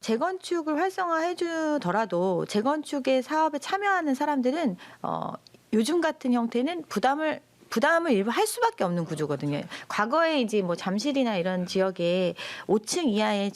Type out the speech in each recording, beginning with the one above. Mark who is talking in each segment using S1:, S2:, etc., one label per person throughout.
S1: 재건축을 활성화해 주더라도 재건축의 사업에 참여하는 사람들은 요즘 같은 형태는 부담을 일부 할 수밖에 없는 구조거든요. 과거에 이제 뭐 잠실이나 이런 지역에 5층 이하의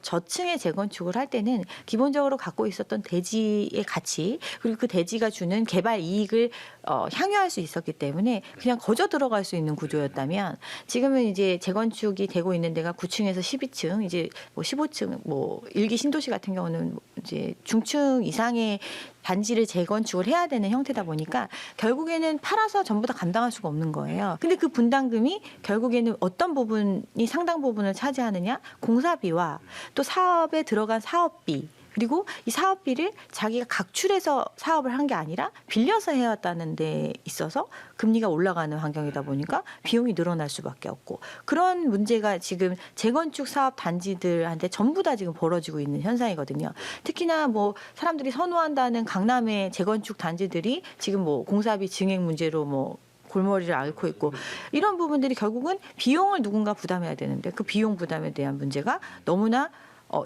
S1: 저층의 재건축을 할 때는 기본적으로 갖고 있었던 대지의 가치 그리고 그 대지가 주는 개발 이익을 향유할 수 있었기 때문에 그냥 거저 들어갈 수 있는 구조였다면 지금은 이제 재건축이 되고 있는 데가 9층에서 12층 이제 뭐 15층 뭐 일기 신도시 같은 경우는 이제 중층 이상의 단지를 재건축을 해야 되는 형태다 보니까 결국에는 팔아서 전부 다 감당할 수가 없는 거예요. 근데 그 분담금이 결국에는 어떤 부분이 상당 부분을 차지하느냐? 공사비와 또 사업에 들어간 사업비 그리고 이 사업비를 자기가 각출해서 사업을 한 게 아니라 빌려서 해왔다는 데 있어서 금리가 올라가는 환경이다 보니까 비용이 늘어날 수밖에 없고 그런 문제가 지금 재건축 사업 단지들한테 전부 다 지금 벌어지고 있는 현상이거든요. 특히나 뭐 사람들이 선호한다는 강남의 재건축 단지들이 지금 뭐 공사비 증액 문제로 뭐 골머리를 앓고 있고 이런 부분들이 결국은 비용을 누군가 부담해야 되는데 그 비용 부담에 대한 문제가 너무나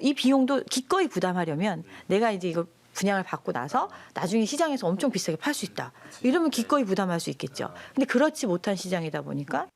S1: 이 비용도 기꺼이 부담하려면 내가 이제 이걸 분양을 받고 나서 나중에 시장에서 엄청 비싸게 팔 수 있다. 이러면 기꺼이 부담할 수 있겠죠. 근데 그렇지 못한 시장이다 보니까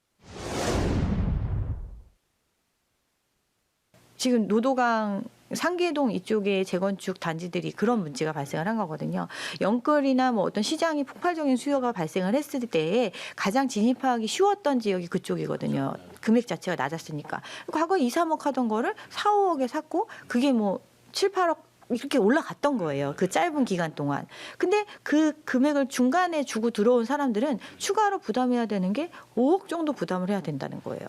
S1: 지금 노도강 상계동 이쪽에 재건축 단지들이 그런 문제가 발생을 한 거거든요. 영끌이나 뭐 어떤 시장이 폭발적인 수요가 발생을 했을 때에 가장 진입하기 쉬웠던 지역이 그쪽이거든요. 금액 자체가 낮았으니까. 과거에 2, 3억 하던 거를 4, 5억에 샀고 그게 뭐 7, 8억 이렇게 올라갔던 거예요. 그 짧은 기간 동안. 근데 그 금액을 중간에 주고 들어온 사람들은 추가로 부담해야 되는 게 5억 정도 부담을 해야 된다는 거예요.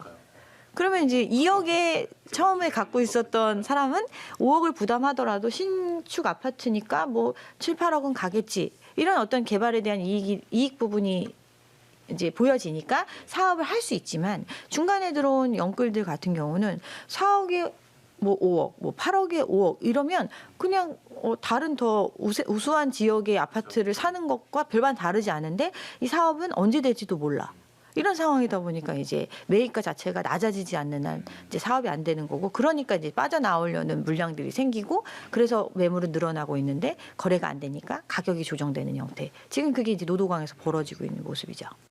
S1: 그러면 이제 2억에 처음에 갖고 있었던 사람은 5억을 부담하더라도 신축 아파트니까 뭐 7, 8억은 가겠지. 이런 어떤 개발에 대한 이익 부분이 이제 보여지니까 사업을 할 수 있지만 중간에 들어온 영끌들 같은 경우는 4억에 뭐 5억, 뭐 8억에 5억 이러면 그냥 다른 더 우수한 지역의 아파트를 사는 것과 별반 다르지 않은데 이 사업은 언제 될지도 몰라. 이런 상황이다 보니까 이제 매입가 자체가 낮아지지 않는 한 이제 사업이 안 되는 거고 그러니까 이제 빠져나오려는 물량들이 생기고 그래서 매물은 늘어나고 있는데 거래가 안 되니까 가격이 조정되는 형태. 지금 그게 이제 노도강에서 벌어지고 있는 모습이죠.